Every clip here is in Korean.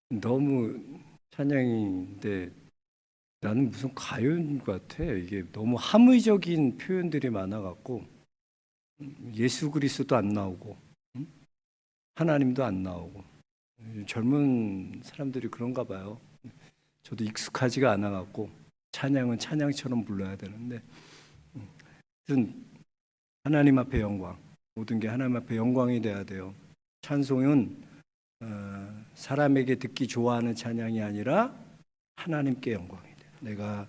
너무 찬양인데 나는 무슨 가요인 것 같아. 이게 너무 함의적인 표현들이 많아갖고 예수 그리스도도 안 나오고 하나님도 안 나오고 젊은 사람들이 그런가 봐요. 저도 익숙하지가 않아갖고 찬양은 찬양처럼 불러야 되는데 무슨 하나님 앞에 영광, 모든 게 하나님 앞에 영광이 돼야 돼요. 찬송은 사람에게 듣기 좋아하는 찬양이 아니라 하나님께 영광이 돼요. 내가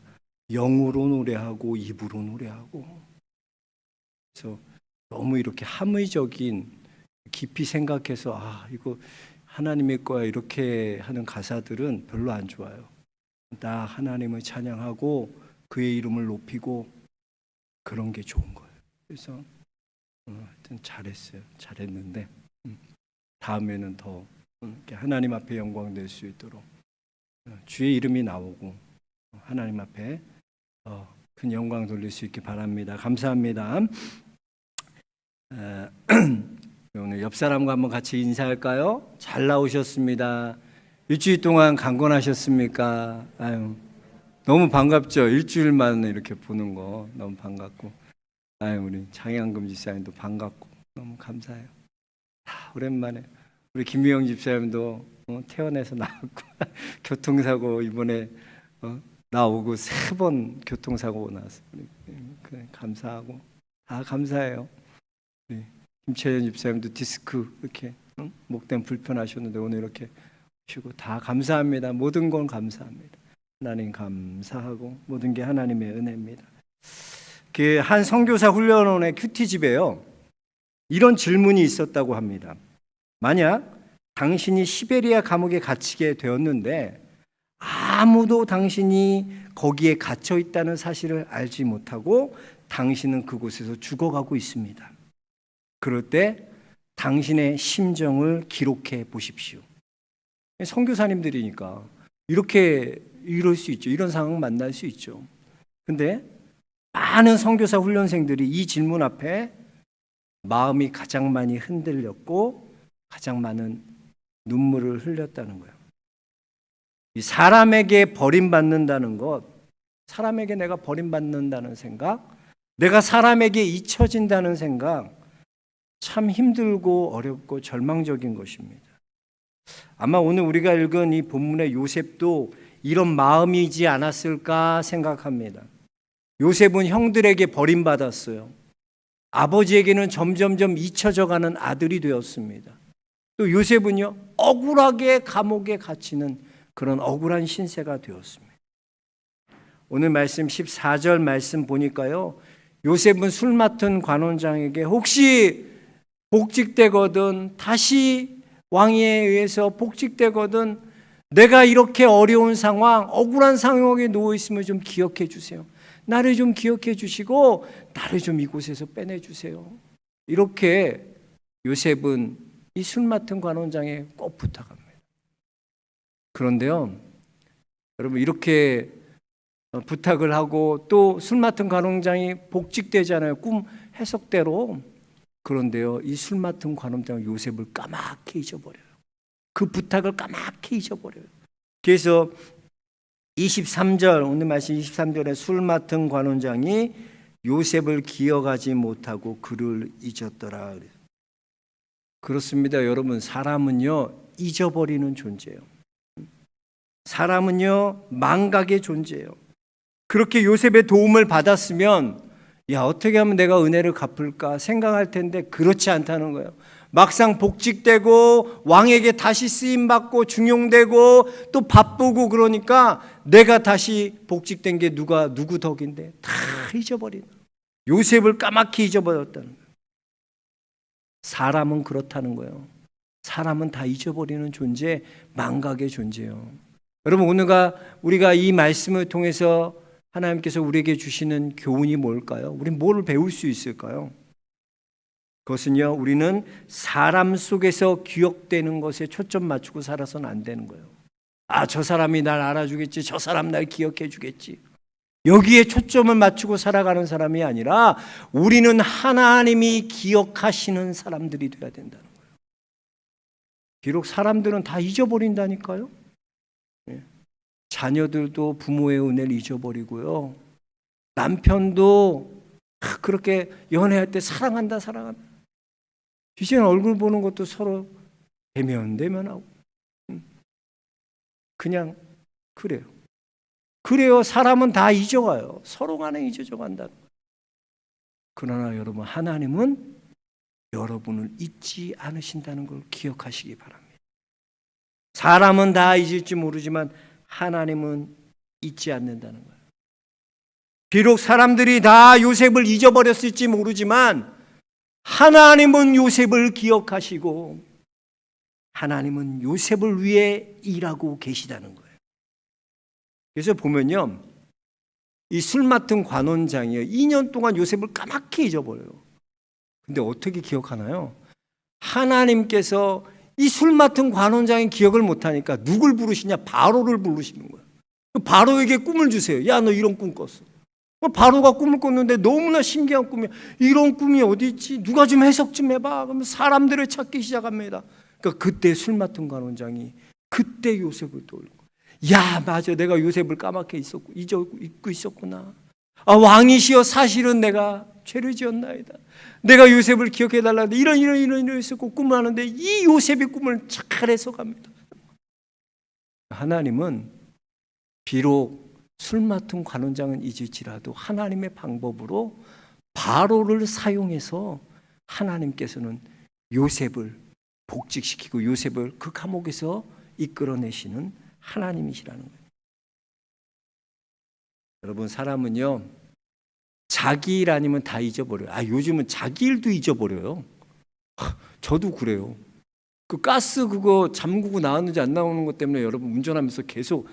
영으로 노래하고 입으로 노래하고. 그래서 너무 이렇게 함의적인 깊이 생각해서 이거 하나님의 거야 이렇게 하는 가사들은 별로 안 좋아요. 나 하나님을 찬양하고 그의 이름을 높이고 그런 게 좋은 거예요. 그래서 하여튼 잘했어요. 잘했는데 다음에는 더 하나님 앞에 영광 될 수 있도록 주의 이름이 나오고 하나님 앞에 큰 영광 돌릴 수 있기 바랍니다. 감사합니다. 오늘 옆 사람과 한번 같이 인사할까요? 잘 나오셨습니다. 일주일 동안 강건하셨습니까? 너무 반갑죠. 일주일 만에 이렇게 보는 거 너무 반갑고, 우리 장양금 집사님도 반갑고 너무 감사해요. 오랜만에 우리 김미영 집사님도 퇴원해서 나왔고 교통사고 이번에 나오고 3번 교통사고 나서 감사하고 다 감사해요. 우리 김채연 집사님도 디스크 이렇게 목댐 불편하셨는데 오늘 이렇게 오시고 다 감사합니다. 모든 건 감사합니다. 하나님 감사하고 모든 게 하나님의 은혜입니다. 그 한 선교사 훈련원의 큐티집에요 이런 질문이 있었다고 합니다. 만약 당신이 시베리아 감옥에 갇히게 되었는데 아무도 당신이 거기에 갇혀 있다는 사실을 알지 못하고 당신은 그곳에서 죽어가고 있습니다. 그럴 때 당신의 심정을 기록해 보십시오. 선교사님들이니까 이럴 수 있죠. 이런 상황 만날 수 있죠. 근데 많은 선교사 훈련생들이 이 질문 앞에 마음이 가장 많이 흔들렸고 가장 많은 눈물을 흘렸다는 거예요. 사람에게 버림받는다는 것, 사람에게 내가 버림받는다는 생각, 내가 사람에게 잊혀진다는 생각, 참 힘들고 어렵고 절망적인 것입니다. 아마 오늘 우리가 읽은 이 본문의 요셉도 이런 마음이지 않았을까 생각합니다. 요셉은 형들에게 버림받았어요. 아버지에게는 점점점 잊혀져가는 아들이 되었습니다. 또 요셉은요, 억울하게 감옥에 갇히는 그런 억울한 신세가 되었습니다. 오늘 말씀 14절 말씀 보니까요, 요셉은 술 맡은 관원장에게 혹시 복직되거든, 다시 왕에 의해서 복직되거든, 내가 이렇게 어려운 상황, 억울한 상황에 놓여 있으면 좀 기억해 주세요. 나를 좀 기억해 주시고 나를 좀 이곳에서 빼내 주세요. 이렇게 요셉은 이 술 맡은 관원장에 꼭 부탁합니다. 그런데요, 여러분 이렇게 부탁을 하고 또 술 맡은 관원장이 복직되잖아요. 꿈 해석대로. 그런데요, 이 술 맡은 관원장 요셉을 까맣게 잊어버려요. 그 부탁을 까맣게 잊어버려요. 그래서 23절, 오늘 말씀 23절에 술 맡은 관원장이 요셉을 기억하지 못하고 그를 잊었더라. 그렇습니다. 여러분, 사람은요 잊어버리는 존재예요. 사람은요 망각의 존재예요. 그렇게 요셉의 도움을 받았으면 어떻게 하면 내가 은혜를 갚을까 생각할 텐데 그렇지 않다는 거예요. 막상 복직되고 왕에게 다시 쓰임받고 중용되고 또 바쁘고 그러니까 내가 다시 복직된 게 누구 덕인데 다 잊어버린, 요셉을 까맣게 잊어버렸다는 거예요. 사람은 그렇다는 거예요. 사람은 다 잊어버리는 존재, 망각의 존재예요. 여러분, 오늘 우리가 이 말씀을 통해서 하나님께서 우리에게 주시는 교훈이 뭘까요? 우린 뭘 배울 수 있을까요? 그것은요, 우리는 사람 속에서 기억되는 것에 초점 맞추고 살아서는 안 되는 거예요. 저 사람이 날 알아주겠지, 저 사람 날 기억해 주겠지, 여기에 초점을 맞추고 살아가는 사람이 아니라 우리는 하나님이 기억하시는 사람들이 되어야 된다는 거예요. 비록 사람들은 다 잊어버린다니까요. 자녀들도 부모의 은혜를 잊어버리고요. 남편도 그렇게 연애할 때 사랑한다. 이제는 얼굴 보는 것도 서로 대면하고 그냥 그래요. 그래요. 사람은 다 잊어가요. 서로 간에 잊어져 간다. 그러나 여러분, 하나님은 여러분을 잊지 않으신다는 걸 기억하시기 바랍니다. 사람은 다 잊을지 모르지만 하나님은 잊지 않는다는 거예요. 비록 사람들이 다 요셉을 잊어버렸을지 모르지만 하나님은 요셉을 기억하시고 하나님은 요셉을 위해 일하고 계시다는 거예요. 그래서 보면요, 이 술 맡은 관원장이요, 2년 동안 요셉을 까맣게 잊어버려요. 근데 어떻게 기억하나요? 하나님께서 이 술 맡은 관원장이 기억을 못하니까 누굴 부르시냐? 바로를 부르시는 거예요. 바로에게 꿈을 주세요. 야, 너 이런 꿈 꿨어. 바로가 꿈을 꿨는데 너무나 신기한 꿈이야. 이런 꿈이 어디 있지? 누가 좀 해석 좀 해봐. 그러면 사람들을 찾기 시작합니다. 그러니까 그때 술 맡은 관원장이 그때 요셉을 떠올린 거예요. 야, 맞아. 내가 요셉을 까맣게 잊고 있었구나. 아, 왕이시여, 사실은 내가 죄를 지었나이다. 내가 요셉을 기억해달라는데 이런 있었고 꿈을 하는데 이 요셉의 꿈을 잘 해석합니다. 하나님은 비록 술 맡은 관원장은 잊을지라도 하나님의 방법으로 바로를 사용해서 하나님께서는 요셉을 복직시키고 요셉을 그 감옥에서 이끌어내시는 하나님이시라는 거예요. 여러분, 사람은요, 자기 일 아니면 다 잊어버려요. 요즘은 자기 일도 잊어버려요. 저도 그래요. 그 가스 그거 잠그고 나왔는지 안 나오는 것 때문에 여러분 운전하면서 계속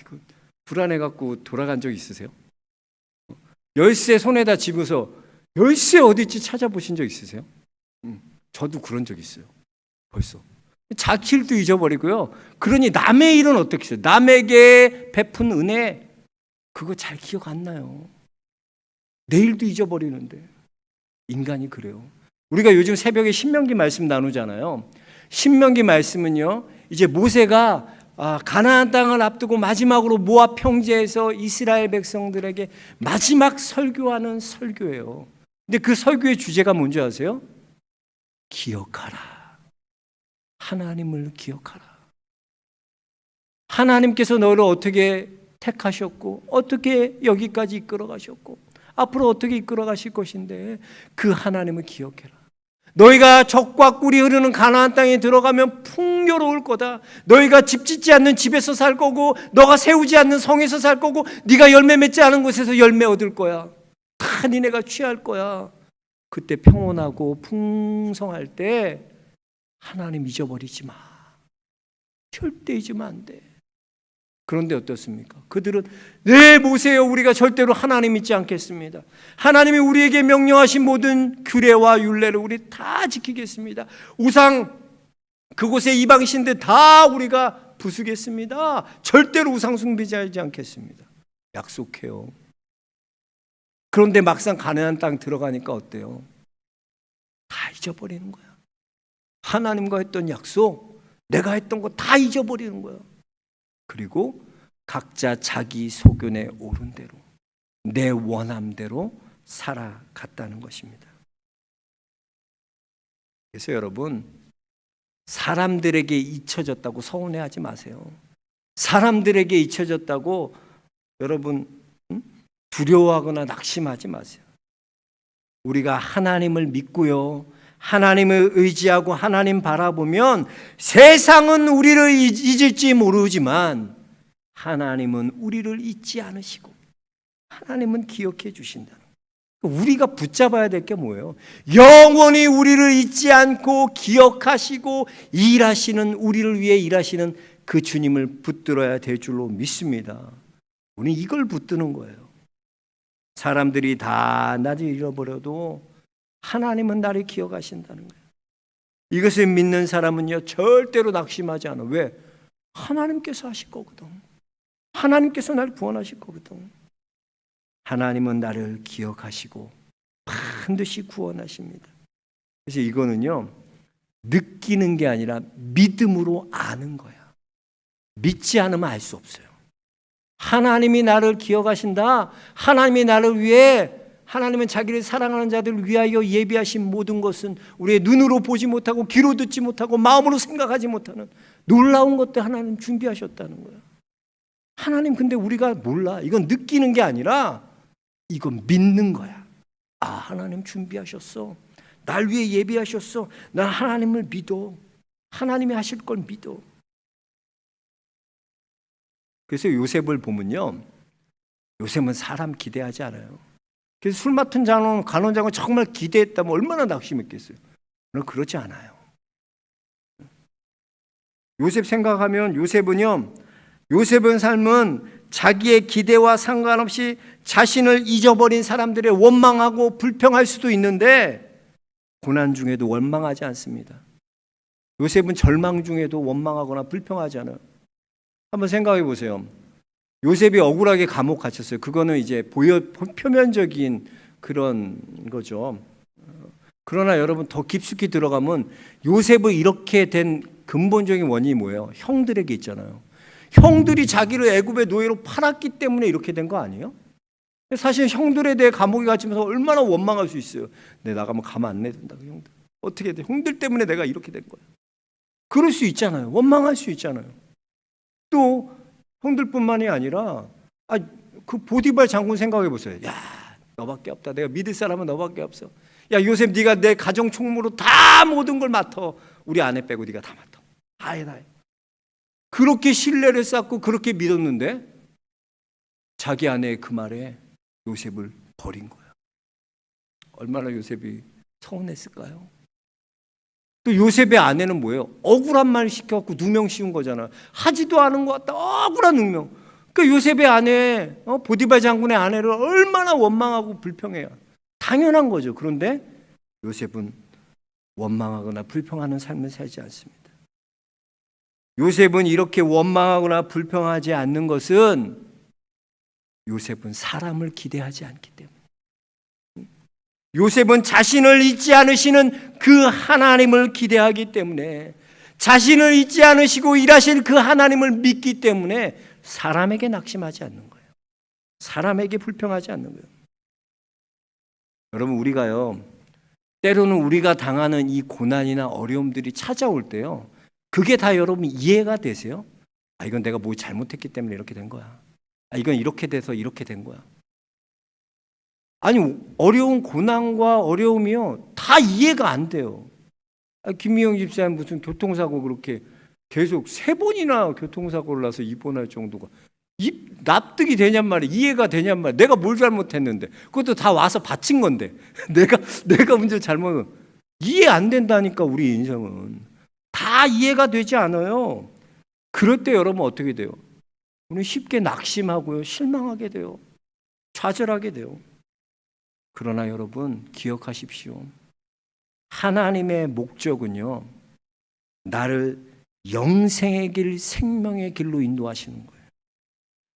이거 불안해갖고 돌아간 적 있으세요? 열쇠 손에다 집어서 열쇠 어디 있지 찾아보신 적 있으세요? 저도 그런 적 있어요. 벌써 자기 일도 잊어버리고요. 그러니 남의 일은 어떻게 해요? 남에게 베푼 은혜 그거 잘 기억 안 나요. 내 일도 잊어버리는데 인간이 그래요. 우리가 요즘 새벽에 신명기 말씀 나누잖아요. 신명기 말씀은요, 이제 모세가 가나안 땅을 앞두고 마지막으로 모압 평지에서 이스라엘 백성들에게 마지막 설교하는 설교예요. 근데 그 설교의 주제가 뭔지 아세요? 기억하라. 하나님을 기억하라. 하나님께서 너를 어떻게 택하셨고 어떻게 여기까지 이끌어 가셨고 앞으로 어떻게 이끌어 가실 것인데 그 하나님을 기억해라. 너희가 적과 꿀이 흐르는 가나안 땅에 들어가면 풍요로울 거다. 너희가 집 짓지 않는 집에서 살 거고 너가 세우지 않는 성에서 살 거고 네가 열매 맺지 않은 곳에서 열매 얻을 거야. 다 니네가 취할 거야. 그때 평온하고 풍성할 때 하나님 잊어버리지 마. 절대 잊으면 안 돼. 그런데 어떻습니까? 그들은 네, 모세여, 우리가 절대로 하나님 잊지 않겠습니다. 하나님이 우리에게 명령하신 모든 규례와 율례를 우리 다 지키겠습니다. 우상 그곳에 이방신들 다 우리가 부수겠습니다. 절대로 우상 숭배하지 않겠습니다. 약속해요. 그런데 막상 가나안 땅 들어가니까 어때요? 다 잊어버리는 거야. 하나님과 했던 약속, 내가 했던 거 다 잊어버리는 거야. 그리고 각자 자기 소견에 오른 대로 내 원함대로 살아갔다는 것입니다. 그래서 여러분, 사람들에게 잊혀졌다고 서운해하지 마세요. 사람들에게 잊혀졌다고 여러분 두려워하거나 낙심하지 마세요. 우리가 하나님을 믿고요, 하나님을 의지하고 하나님 바라보면 세상은 우리를 잊을지 모르지만 하나님은 우리를 잊지 않으시고 하나님은 기억해 주신다. 우리가 붙잡아야 될 게 뭐예요? 영원히 우리를 잊지 않고 기억하시고 일하시는, 우리를 위해 일하시는 그 주님을 붙들어야 될 줄로 믿습니다. 우리는 이걸 붙드는 거예요. 사람들이 다 나를 잃어버려도 하나님은 나를 기억하신다는 거예요. 이것을 믿는 사람은요, 절대로 낙심하지 않아. 왜? 하나님께서 하실 거거든. 하나님께서 나를 구원하실 거거든. 하나님은 나를 기억하시고 반드시 구원하십니다. 그래서 이거는요, 느끼는 게 아니라 믿음으로 아는 거야. 믿지 않으면 알 수 없어요. 하나님이 나를 기억하신다. 하나님이 나를 위해, 하나님은 자기를 사랑하는 자들을 위하여 예비하신 모든 것은 우리의 눈으로 보지 못하고 귀로 듣지 못하고 마음으로 생각하지 못하는 놀라운 것들 하나님 준비하셨다는 거예요. 하나님 근데 우리가 몰라. 이건 느끼는 게 아니라 이건 믿는 거야. 아, 하나님 준비하셨어. 날 위해 예비하셨어. 난 하나님을 믿어. 하나님이 하실 걸 믿어. 그래서 요셉을 보면요, 요셉은 사람 기대하지 않아요. 그래서 술 맡은 간원장은 정말 기대했다면 얼마나 낙심했겠어요. 그러나 그렇지 않아요. 요셉 생각하면 요셉은 삶은 자기의 기대와 상관없이 자신을 잊어버린 사람들의 원망하고 불평할 수도 있는데 고난 중에도 원망하지 않습니다. 요셉은 절망 중에도 원망하거나 불평하지 않아요. 한번 생각해 보세요. 요셉이 억울하게 감옥 갇혔어요. 그거는 이제 표면적인 그런 거죠. 그러나 여러분 더 깊숙이 들어가면 요셉이 이렇게 된 근본적인 원인이 뭐예요? 형들에게 있잖아요. 형들이 자기를 애굽의 노예로 팔았기 때문에 이렇게 된 거 아니에요? 사실 형들에 대해 감옥에 갇히면서 얼마나 원망할 수 있어요. 내 나가면 가만 안 내둔다. 형들 어떻게 돼? 형들 때문에 내가 이렇게 된 거야. 그럴 수 있잖아요. 원망할 수 있잖아요. 또 형들뿐만이 아니라 그 보디발 장군 생각해 보세요. 야, 너밖에 없다. 내가 믿을 사람은 너밖에 없어. 야, 요셉 네가 내 가정 총무로 다 모든 걸 맡아. 우리 아내 빼고 네가 다 맡아. 다 해. 그렇게 신뢰를 쌓고 그렇게 믿었는데 자기 아내의 그 말에 요셉을 버린 거야. 얼마나 요셉이 서운했을까요? 또 요셉의 아내는 뭐예요? 억울한 말 시켜갖고 누명 씌운 거잖아. 하지도 않은 것 같다. 억울한 누명. 그 요셉의 아내, 보디발 장군의 아내를 얼마나 원망하고 불평해요. 당연한 거죠. 그런데 요셉은 원망하거나 불평하는 삶을 살지 않습니다. 요셉은 이렇게 원망하거나 불평하지 않는 것은 요셉은 사람을 기대하지 않기 때문에. 요셉은 자신을 잊지 않으시는 그 하나님을 기대하기 때문에, 자신을 잊지 않으시고 일하실 그 하나님을 믿기 때문에 사람에게 낙심하지 않는 거예요. 사람에게 불평하지 않는 거예요. 여러분, 우리가요, 때로는 우리가 당하는 이 고난이나 어려움들이 찾아올 때요, 그게 다 여러분 이해가 되세요? 아, 이건 내가 뭐 잘못했기 때문에 이렇게 된 거야. 아, 이건 이렇게 돼서 이렇게 된 거야. 아니, 어려운 고난과 어려움이요, 다 이해가 안 돼요. 김미영 집사님 무슨 교통사고 그렇게 계속 3번이나 교통사고를 나서 입원할 정도가 납득이 되냔 말이야. 이해가 되냔 말이야. 내가 뭘 잘못했는데. 그것도 다 와서 바친 건데. 내가 문제 잘못은 이해 안 된다니까. 우리 인생은 다 이해가 되지 않아요. 그럴 때 여러분 어떻게 돼요? 우리는 쉽게 낙심하고요, 실망하게 돼요, 좌절하게 돼요. 그러나 여러분 기억하십시오. 하나님의 목적은요, 나를 영생의 길, 생명의 길로 인도하시는 거예요.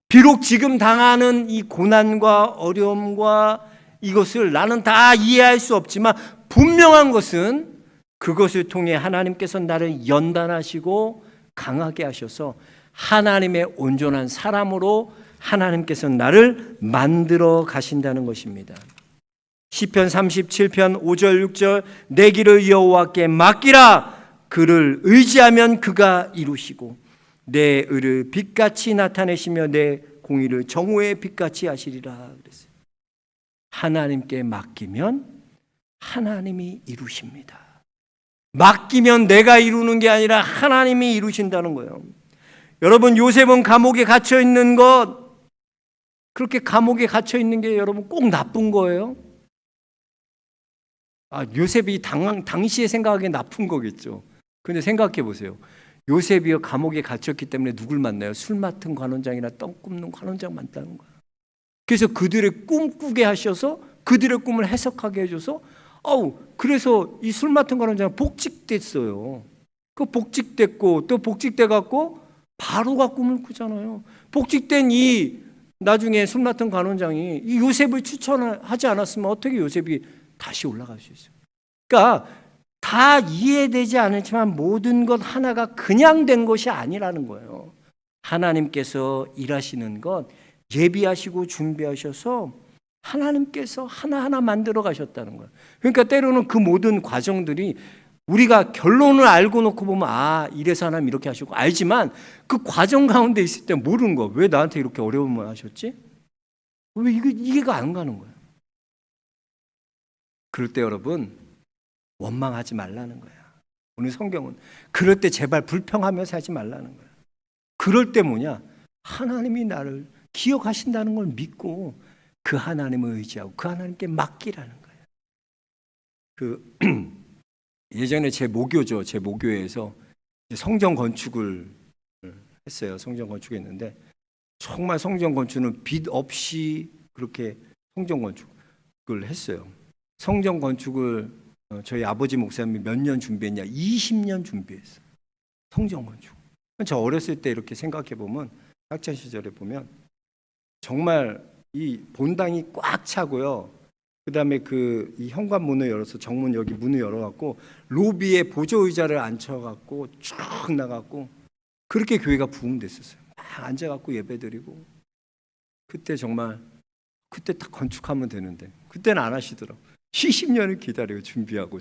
비록 지금 당하는 이 고난과 어려움과 이것을 나는 다 이해할 수 없지만 분명한 것은 그것을 통해 하나님께서 나를 연단하시고 강하게 하셔서 하나님의 온전한 사람으로 하나님께서 나를 만들어 가신다는 것입니다. 시편 37편 5절 6절 내 길을 여호와께 맡기라. 그를 의지하면 그가 이루시고 내 의를 빛같이 나타내시며 내 공의를 정오의 빛같이 하시리라 그랬어요. 하나님께 맡기면 하나님이 이루십니다. 맡기면 내가 이루는 게 아니라 하나님이 이루신다는 거예요. 여러분, 요셉은 감옥에 갇혀 있는 것, 그렇게 감옥에 갇혀 있는 게 여러분 꼭 나쁜 거예요? 요셉이 당시에 생각하기에 나쁜 거겠죠. 근데 생각해 보세요. 요셉이 감옥에 갇혔기 때문에 누굴 만나요? 술 맡은 관원장이나 떡 굽는 관원장 만나는 거야. 그래서 그들의 꿈 꾸게 하셔서 그들의 꿈을 해석하게 해줘서 그래서 이 술 맡은 관원장은 복직됐어요. 그 복직됐고 또 복직돼 갖고 바로가 꿈을 꾸잖아요. 복직된 이 나중에 술 맡은 관원장이 이 요셉을 추천하지 않았으면 어떻게 요셉이 다시 올라갈 수 있어요? 그러니까 다 이해되지 않지만 모든 것 하나가 그냥 된 것이 아니라는 거예요. 하나님께서 일하시는 것 예비하시고 준비하셔서 하나님께서 하나하나 만들어 가셨다는 거예요. 그러니까 때로는 그 모든 과정들이 우리가 결론을 알고 놓고 보면 아, 이래서 하나님 이렇게 하시고 알지만 그 과정 가운데 있을 때 모르는 거야. 왜 나한테 이렇게 어려움을 하셨지? 왜 이해가 안 가는 거야. 그럴 때 여러분 원망하지 말라는 거야. 오늘 성경은 그럴 때 제발 불평하며 살지 말라는 거야. 그럴 때 뭐냐? 하나님이 나를 기억하신다는 걸 믿고 그 하나님을 의지하고 그 하나님께 맡기라는 거예요. 그 예전에 제 모교죠. 제 모교에서 성전 건축을 했어요. 성전 건축했는데 정말 성전 건축은 빚 없이 그렇게 성전 건축을 했어요. 성전 건축을 저희 아버지 목사님이 몇 년 준비했냐? 20년 준비했어요. 성전 건축. 저 어렸을 때 이렇게 생각해 보면 학창 시절에 보면 정말 이 본당이 꽉 차고요. 그다음에 이 현관문을 열어서 정문 여기 문을 열어갖고 로비에 보조 의자를 앉혀갖고 쭉 나갔고 그렇게 교회가 부흥됐었어요. 막 앉아갖고 예배드리고 그때 정말 그때 딱 건축하면 되는데 그때는 안 하시더라고. 20년을 기다리고 준비하고.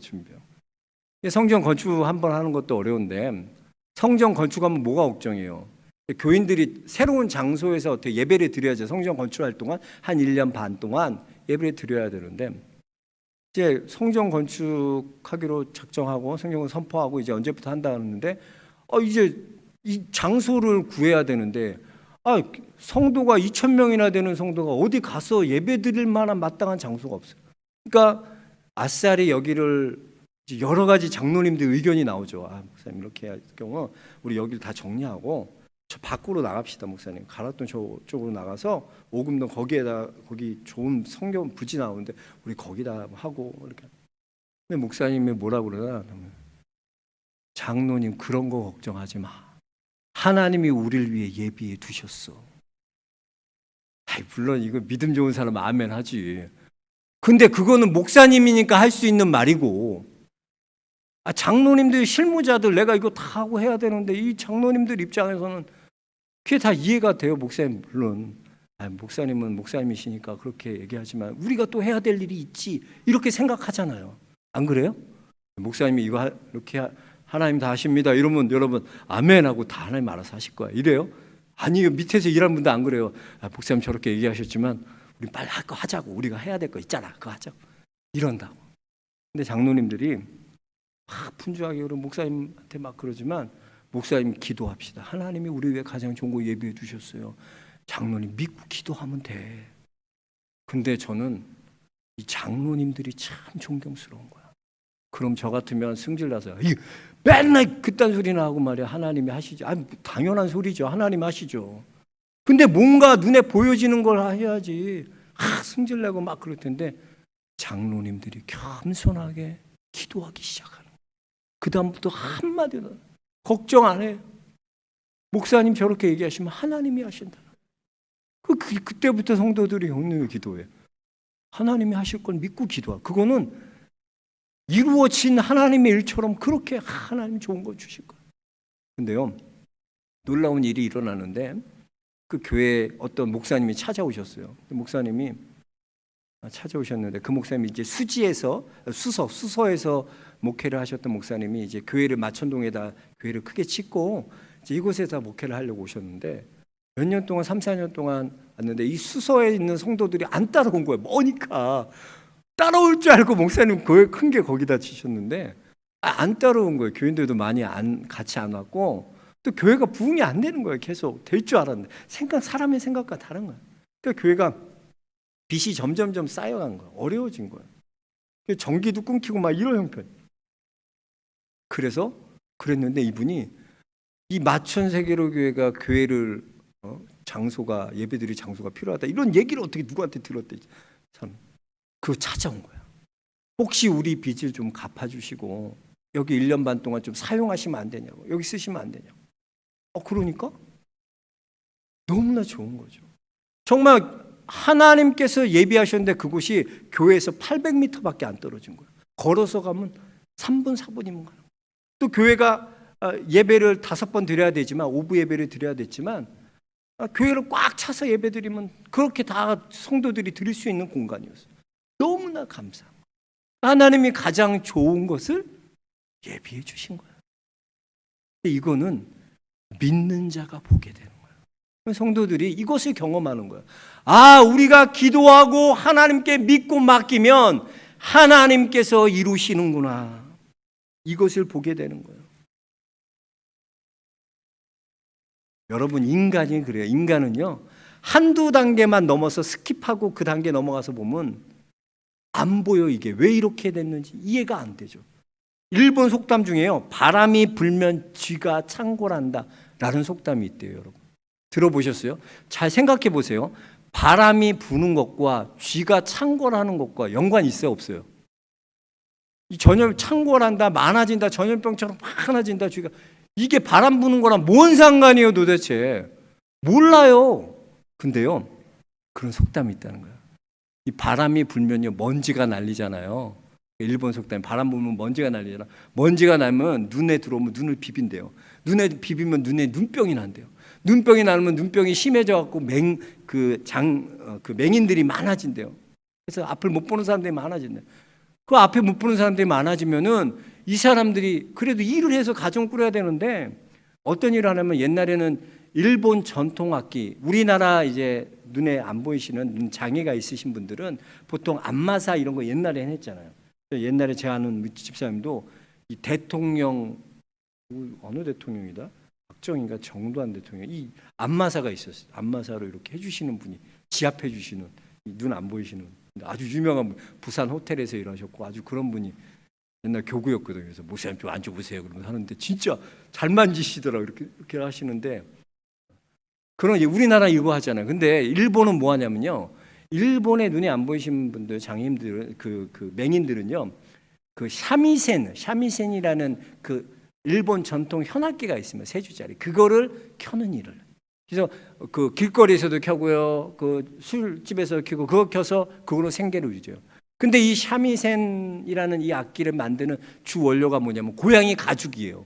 성전 건축 한번 하는 것도 어려운데 성전 건축하면 뭐가 걱정이에요? 교인들이 새로운 장소에서 어떻게 예배를 드려야죠. 성전 건축할 동안 한 1년 반 동안 예배를 드려야 되는데 이제 성전 건축하기로 작정하고 성경을 선포하고 이제 언제부터 한다 하는데 이제 이 장소를 구해야 되는데 성도가 2,000명이나 되는 성도가 어디 가서 예배 드릴 만한 마땅한 장소가 없어요. 그러니까 아싸리 여기를 여러 가지 장로님들 의견이 나오죠. 목사님 이렇게 할 경우 우리 여기를 다 정리하고 저 밖으로 나갑시다. 목사님 가락동 저쪽으로 나가서 오금동 거기 좋은 성경 부지 나오는데 우리 거기다 하고 이렇게. 근데 목사님이 뭐라 그러나 장로님 그런 거 걱정하지 마. 하나님이 우리를 위해 예비해 두셨어. 물론 이거 믿음 좋은 사람 아멘 하지. 근데 그거는 목사님이니까 할 수 있는 말이고 장로님들 실무자들 내가 이거 다 하고 해야 되는데 이 장로님들 입장에서는 그게 다 이해가 돼요. 목사님 물론 목사님은 목사님이시니까 그렇게 얘기하지만 우리가 또 해야 될 일이 있지 이렇게 생각하잖아요. 안 그래요? 목사님이 이거 이렇게 하나님 다 하십니다 이러면 여러분 아멘 하고 다 하나님 알아서 하실 거야 이래요? 아니 밑에서 일하는 분도 안 그래요. 목사님 저렇게 얘기하셨지만 우리 빨리 할 거 하자고. 우리가 해야 될 거 있잖아. 그거 하자고. 이런다고. 근데 장로님들이 막 분주하게 그런 목사님한테 막 그러지만 목사님 기도합시다. 하나님이 우리 위해 가장 좋은 거 예비해 두셨어요. 장로님 믿고 기도하면 돼. 근데 저는 이 장로님들이 참 존경스러운 거야. 그럼 저 같으면 승질나서 맨날 그딴 소리나 하고 말이야. 하나님이 하시죠. 당연한 소리죠. 하나님 하시죠. 근데 뭔가 눈에 보여지는 걸 해야지. 승질내고 막 그럴 텐데 장로님들이 겸손하게 기도하기 시작하는. 그 다음부터 한마디도 걱정 안 해요. 목사님 저렇게 얘기하시면 하나님이 하신다. 그때부터 성도들이 형님을 기도해. 하나님이 하실 걸 믿고 기도하. 그거는 이루어진 하나님의 일처럼 그렇게 하나님 좋은 거 주실 거예요. 근데요, 놀라운 일이 일어나는데 그 교회에 어떤 목사님이 찾아오셨어요. 목사님이 찾아오셨는데 그 목사님이 이제 수서에서 목회를 하셨던 목사님이 이제 교회를 마천동에다 교회를 크게 짓고 이제 이곳에서 목회를 하려고 오셨는데 몇 년 동안 3, 4년 동안 왔는데 이 수서에 있는 성도들이 안 따라온 거예요. 머니까 따라올 줄 알고 목사님 교회 큰 게 거기다 지셨는데 안 따라온 거예요. 교인들도 많이 같이 안 왔고 또 교회가 부흥이 안 되는 거예요. 계속 될 줄 알았는데 사람의 생각과 다른 거예요. 그러니까 교회가 빚이 점점점 쌓여간 거예요. 어려워진 거예요. 전기도 끊기고 막 이런 형편. 그래서 그랬는데 이분이 이 마천세계로 교회가 교회를 장소가 예배드릴 장소가 필요하다 이런 얘기를 어떻게 누구한테 들었대. 참 그거 찾아온 거야. 혹시 우리 빚을 좀 갚아주시고 여기 1년 반 동안 좀 사용하시면 안 되냐고. 여기 쓰시면 안 되냐고. 그러니까 너무나 좋은 거죠. 정말 하나님께서 예비하셨는데 그곳이 교회에서 800m밖에 안 떨어진 거예요. 걸어서 가면 3분 4분이면 가요. 또 교회가 예배를 5번 드려야 되지만 오부 예배를 드려야 됐지만 교회를 꽉 차서 예배드리면 그렇게 다 성도들이 드릴 수 있는 공간이었어요. 너무나 감사합니다. 하나님이 가장 좋은 것을 예비해 주신 거예요. 이거는 믿는 자가 보게 되는 거예요. 성도들이 이것을 경험하는 거예요. 우리가 기도하고 하나님께 믿고 맡기면 하나님께서 이루시는구나. 이것을 보게 되는 거예요. 여러분, 인간이 그래요. 인간은요, 한두 단계만 넘어서 스킵하고 그 단계 넘어가서 보면 안 보여. 이게 왜 이렇게 됐는지 이해가 안 되죠. 일본 속담 중에요, 바람이 불면 쥐가 창궐한다 라는 속담이 있대요. 여러분, 들어보셨어요? 잘 생각해 보세요. 바람이 부는 것과 쥐가 창궐하는 것과 연관이 있어요, 없어요? 전염 창궐한다, 많아진다, 전염병처럼 많아진다, 쥐가, 이게 바람 부는 거랑 뭔 상관이에요 도대체? 몰라요. 근데요, 그런 속담이 있다는 거예요. 이 바람이 불면요, 먼지가 날리잖아요. 일본 속담에 바람 불면 먼지가 날리잖아. 먼지가 나면 눈에 들어오면 눈을 비빈대요. 눈에 비비면 눈에 눈병이 난대요. 눈병이 나면 눈병이 심해져 갖고 맹인들이 많아진대요. 그래서 앞을 못 보는 사람들이 많아진대요. 그 앞에 못 보는 사람들이 많아지면은 이 사람들이 그래도 일을 해서 가정 꾸려야 되는데 어떤 일을 하냐면, 옛날에는 일본 전통 악기, 우리나라 이제 눈에 안 보이시는 눈 장애가 있으신 분들은 보통 안마사 이런 거 옛날에 했잖아요. 옛날에 제가 아는 집사님도 이 대통령, 어느 대통령이다? 박정희인가 정도한 대통령, 이 안마사가 있었어요. 안마사로 이렇게 해주시는 분이, 지압해 주시는, 눈 안 보이시는 아주 유명한 분, 부산 호텔에서 일하셨고 아주 그런 분이 옛날 교구였거든요. 그래서 목사님 좀 앉아보세요 그러면 하는데 진짜 잘 만지시더라고요. 이렇게 하시는데, 그런 우리나라 이거 하잖아요. 근데 일본은 뭐 하냐면요, 일본의 눈이 안 보이신 분들, 장애인들, 그 맹인들은요, 그 샤미센이라는 그 일본 전통 현악기가 있으면 세 줄짜리, 그거를 켜는 일을. 그래서 그 길거리에서도 켜고요, 그 술집에서 켜고, 그거 켜서 그걸로 생계를 유지해요. 근데 이 샤미센이라는 이 악기를 만드는 주 원료가 뭐냐면 고양이 가죽이에요.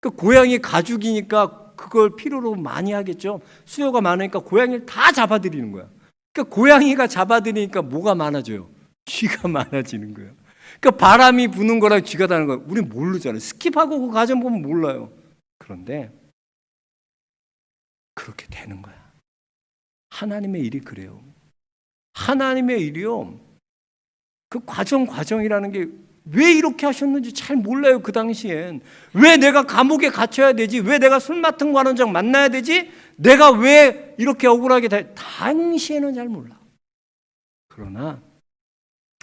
그 고양이 가죽이니까 그걸 필요로 많이 하겠죠. 수요가 많으니까 고양이를 다 잡아들이는 거야. 그러니까 고양이가 잡아들이니까 뭐가 많아져요? 쥐가 많아지는 거예요. 그러니까 바람이 부는 거랑 쥐가 다는 거 우리 모르잖아요. 스킵하고 그 과정 보면 몰라요. 그런데 그렇게 되는 거야. 하나님의 일이 그래요. 하나님의 일이요, 그 과정이라는 게 왜 이렇게 하셨는지 잘 몰라요. 그 당시엔 왜 내가 감옥에 갇혀야 되지? 왜 내가 술 맡은 관원장 만나야 되지? 내가 왜 이렇게 억울하게 당시에는 잘 몰라. 그러나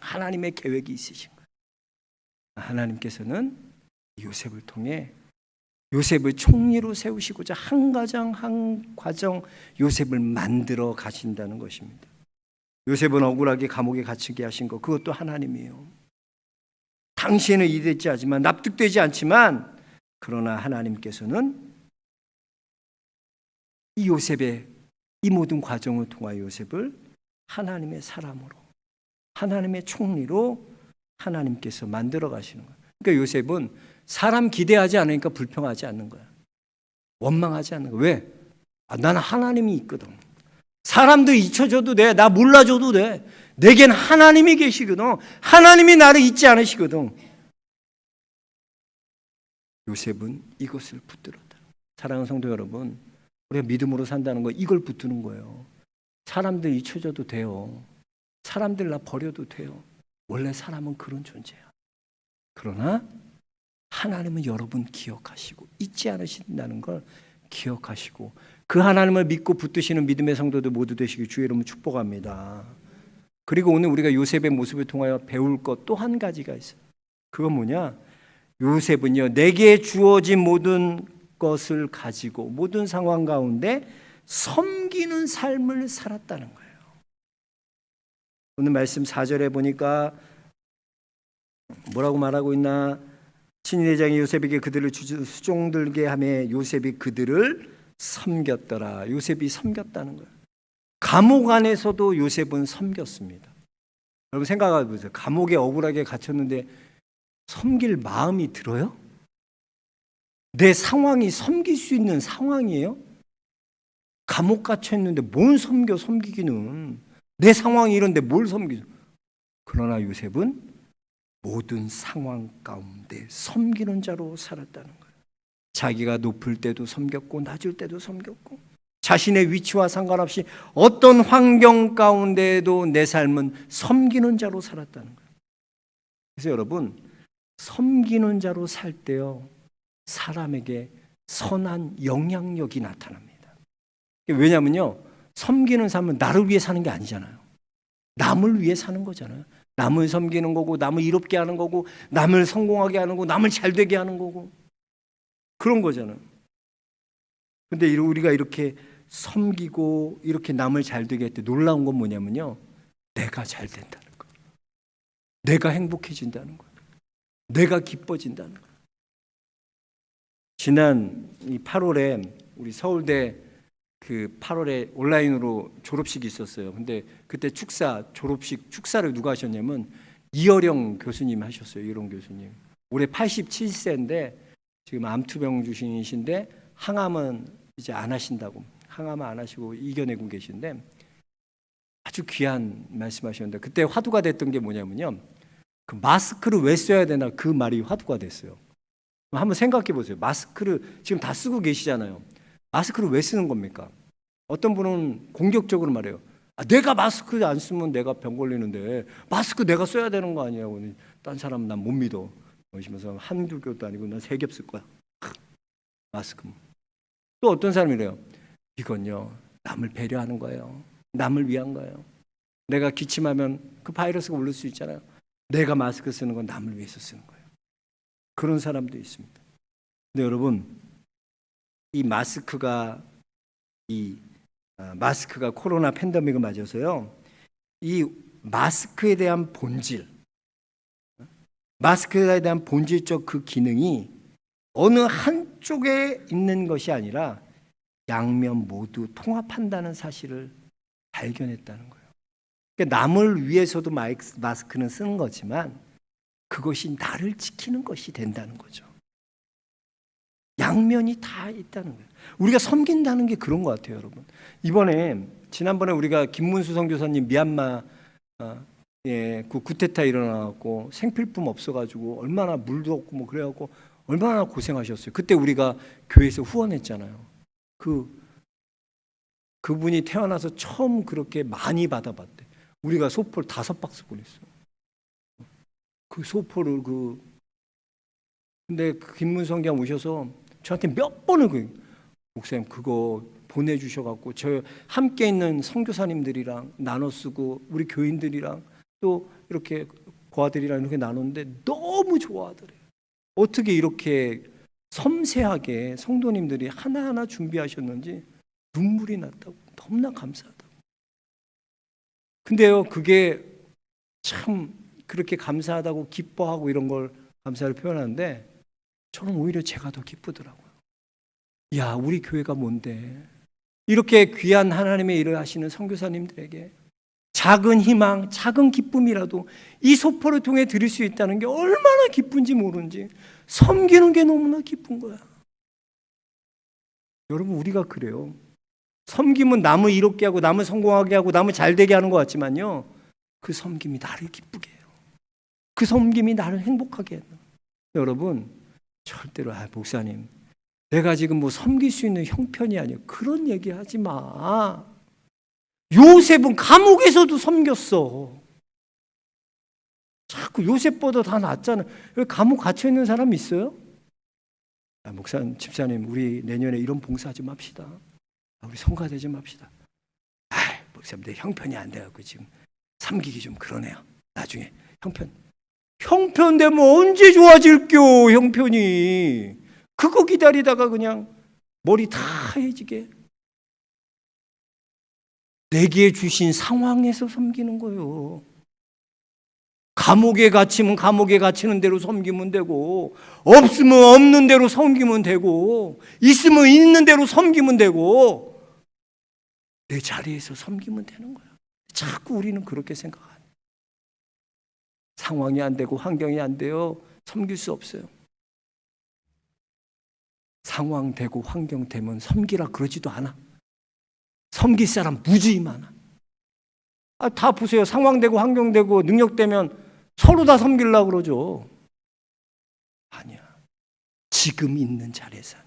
하나님의 계획이 있으신 거예요. 하나님께서는 요셉을 통해 요셉을 총리로 세우시고자 한 가정 한 과정 요셉을 만들어 가신다는 것입니다. 요셉은 억울하게 감옥에 갇히게 하신 것, 그것도 하나님이에요. 당시에는 이해되지 않지만, 납득되지 않지만, 그러나 하나님께서는 이 요셉의 이 모든 과정을 통하여 요셉을 하나님의 사람으로, 하나님의 총리로 하나님께서 만들어 가시는 거예요. 그러니까 요셉은 사람 기대하지 않으니까 불평하지 않는 거야. 원망하지 않는 거야. 왜? 나는 하나님이 있거든. 사람들 잊혀줘도 돼. 나 몰라줘도 돼. 내겐 하나님이 계시거든. 하나님이 나를 잊지 않으시거든. 요셉은 이것을 붙들었다. 사랑하는 성도 여러분, 우리가 믿음으로 산다는 거 이걸 붙드는 거예요. 사람들 잊혀져도 돼요. 사람들 나 버려도 돼요. 원래 사람은 그런 존재야. 그러나 하나님은 여러분 기억하시고 잊지 않으신다는 걸 기억하시고, 그 하나님을 믿고 붙드시는 믿음의 성도들 모두 되시길 주의 이름으로 축복합니다. 그리고 오늘 우리가 요셉의 모습을 통하여 배울 것 또 한 가지가 있어요. 그건 뭐냐? 요셉은요, 내게 주어진 모든 것을 가지고 모든 상황 가운데 섬기는 삶을 살았다는 거예요. 오늘 말씀 4절에 보니까 뭐라고 말하고 있나? 친위대장이 요셉에게 그들을 수종들게 하며 요셉이 그들을 섬겼더라. 요셉이 섬겼다는 거예요. 감옥 안에서도 요셉은 섬겼습니다. 여러분 생각해 보세요. 감옥에 억울하게 갇혔는데 섬길 마음이 들어요? 내 상황이 섬길 수 있는 상황이에요? 감옥 갇혀 있는데 뭘 섬기기는. 내 상황이 이런데 뭘 섬기죠. 그러나 요셉은 모든 상황 가운데 섬기는 자로 살았다는 거예요. 자기가 높을 때도 섬겼고 낮을 때도 섬겼고, 자신의 위치와 상관없이 어떤 환경 가운데에도 내 삶은 섬기는 자로 살았다는 거예요. 그래서 여러분, 섬기는 자로 살 때요, 사람에게 선한 영향력이 나타납니다. 왜냐하면요, 섬기는 삶은 나를 위해 사는 게 아니잖아요. 남을 위해 사는 거잖아요. 남을 섬기는 거고, 남을 이롭게 하는 거고, 남을 성공하게 하는 거고, 남을 잘 되게 하는 거고, 그런 거잖아요. 근데 우리가 이렇게 섬기고 이렇게 남을 잘 되게 할 때 놀라운 건 뭐냐면요, 내가 잘 된다는 거예요. 내가 행복해진다는 거예요. 내가 기뻐진다는 거예요. 지난 8월에 우리 서울대 8월에 온라인으로 졸업식이 있었어요. 근데 그때 졸업식 축사를 누가 하셨냐면 이어령 교수님 하셨어요. 이어령 교수님. 올해 87세인데 지금 암투병 주신이신데 항암은 이제 안 하신다고. 항암은 안 하시고 이겨내고 계신데 아주 귀한 말씀하셨는데, 그때 화두가 됐던 게 뭐냐면요, 그 마스크를 왜 써야 되나, 그 말이 화두가 됐어요. 한번 생각해 보세요. 마스크를 지금 다 쓰고 계시잖아요. 마스크를 왜 쓰는 겁니까? 어떤 분은 공격적으로 말해요. 내가 마스크 안 쓰면 내가 병 걸리는데 마스크 내가 써야 되는 거 아니냐고. 딴 사람 난 못 믿어. 그러시면서 한두 교도 아니고 난 3겹 쓸 거야. 마스크. 또 어떤 사람이래요. 이건요, 남을 배려하는 거예요. 남을 위한 거예요. 내가 기침하면 그 바이러스가 오를 수 있잖아요. 내가 마스크 쓰는 건 남을 위해서 쓰는 거예요. 그런 사람도 있습니다. 근데 여러분, 이 마스크가 코로나 팬데믹을 맞아서요, 이 마스크에 대한 본질, 마스크에 대한 본질적 그 기능이 어느 한쪽에 있는 것이 아니라 양면 모두 통합한다는 사실을 발견했다는 거예요. 그러니까 남을 위해서도 마스크는 쓰는 거지만 그것이 나를 지키는 것이 된다는 거죠. 양면이 다 있다는 거예요. 우리가 섬긴다는 게 그런 것 같아요, 여러분. 지난번에 우리가 김문수 선교사님 미얀마 그 쿠데타 일어나갖고 생필품 없어가지고 얼마나 물도 없고 뭐 그래갖고 얼마나 고생하셨어요. 그때 우리가 교회에서 후원했잖아요. 그분이 태어나서 처음 그렇게 많이 받아봤대. 우리가 소포를 5박스 보냈어요. 그 소포를 근데 김문수 선교사 오셔서 저한테 몇 번을 목사님 그거 보내주셔갖고 저 함께 있는 선교사님들이랑 나눠 쓰고 우리 교인들이랑 또 이렇게 고아들이랑 이렇게 나눴는데 너무 좋아하더래요. 어떻게 이렇게 섬세하게 성도님들이 하나하나 준비하셨는지 눈물이 났다고. 너무나 감사하다고. 근데요, 그게 참 그렇게 감사하다고 기뻐하고 이런 걸 감사를 표현하는데 저는 오히려 제가 더 기쁘더라고요. 야, 우리 교회가 뭔데 이렇게 귀한 하나님의 일을 하시는 선교사님들에게 작은 희망, 작은 기쁨이라도 이 소포를 통해 드릴 수 있다는 게 얼마나 기쁜지 모르는지 섬기는 게 너무나 기쁜 거야. 여러분, 우리가 그래요. 섬김은 남을 이롭게 하고 남을 성공하게 하고 남을 잘되게 하는 것 같지만요, 그 섬김이 나를 기쁘게 해요. 그 섬김이 나를 행복하게 해요. 여러분, 절대로 목사님 내가 지금 뭐 섬길 수 있는 형편이 아니에요. 그런 얘기 하지 마. 요셉은 감옥에서도 섬겼어. 자꾸 요셉보다 다 낫잖아. 왜 감옥 갇혀 있는 사람 있어요? 목사님, 집사님, 우리 내년에 이런 봉사 좀 합시다. 우리 성가대 좀 합시다. 목사님, 내 형편이 안 돼갖고 지금 섬기기 좀 그러네요. 나중에 형편 되면 언제 좋아질겨, 형편이. 그거 기다리다가 그냥 머리 다 하얘지게. 내게 주신 상황에서 섬기는 거예요. 감옥에 갇히면 감옥에 갇히는 대로 섬기면 되고, 없으면 없는 대로 섬기면 되고, 있으면 있는 대로 섬기면 되고, 내 자리에서 섬기면 되는 거야. 자꾸 우리는 그렇게 생각하는. 상황이 안 되고 환경이 안 돼요. 섬길 수 없어요. 상황 되고 환경 되면 섬기라 그러지도 않아. 섬길 사람 무지히 많아. 다 보세요. 상황되고 환경되고 능력되면 서로 다 섬기려고 그러죠. 아니야. 지금 있는 자리에서는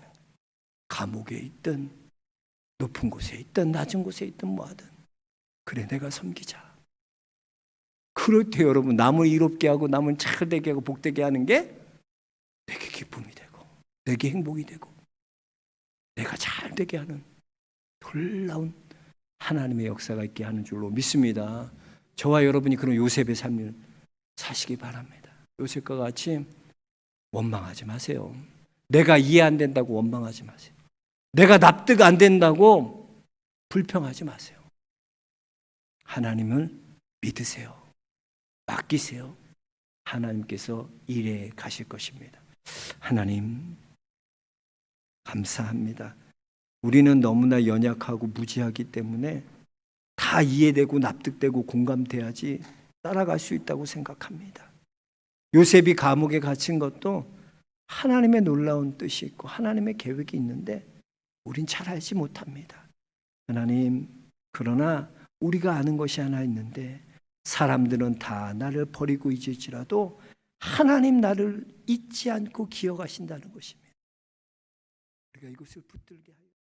감옥에 있든 높은 곳에 있든 낮은 곳에 있든 뭐하든 그래 내가 섬기자. 그럴 때 여러분 남을 이롭게 하고 남을 잘되게 하고 복되게 하는 게 내게 기쁨이 되고 내게 행복이 되고 내가 잘되게 하는 놀라운 하나님의 역사가 있게 하는 줄로 믿습니다. 저와 여러분이 그런 요셉의 삶을 사시기 바랍니다. 요셉과 같이 원망하지 마세요. 내가 이해 안 된다고 원망하지 마세요. 내가 납득 안 된다고 불평하지 마세요. 하나님을 믿으세요. 맡기세요. 하나님께서 일해 가실 것입니다. 하나님 감사합니다. 우리는 너무나 연약하고 무지하기 때문에 다 이해되고 납득되고 공감돼야지 따라갈 수 있다고 생각합니다. 요셉이 감옥에 갇힌 것도 하나님의 놀라운 뜻이 있고 하나님의 계획이 있는데 우린 잘 알지 못합니다. 하나님, 그러나 우리가 아는 것이 하나 있는데 사람들은 다 나를 버리고 잊을지라도 하나님 나를 잊지 않고 기억하신다는 것입니다. 우리가 이것을 붙들게 하여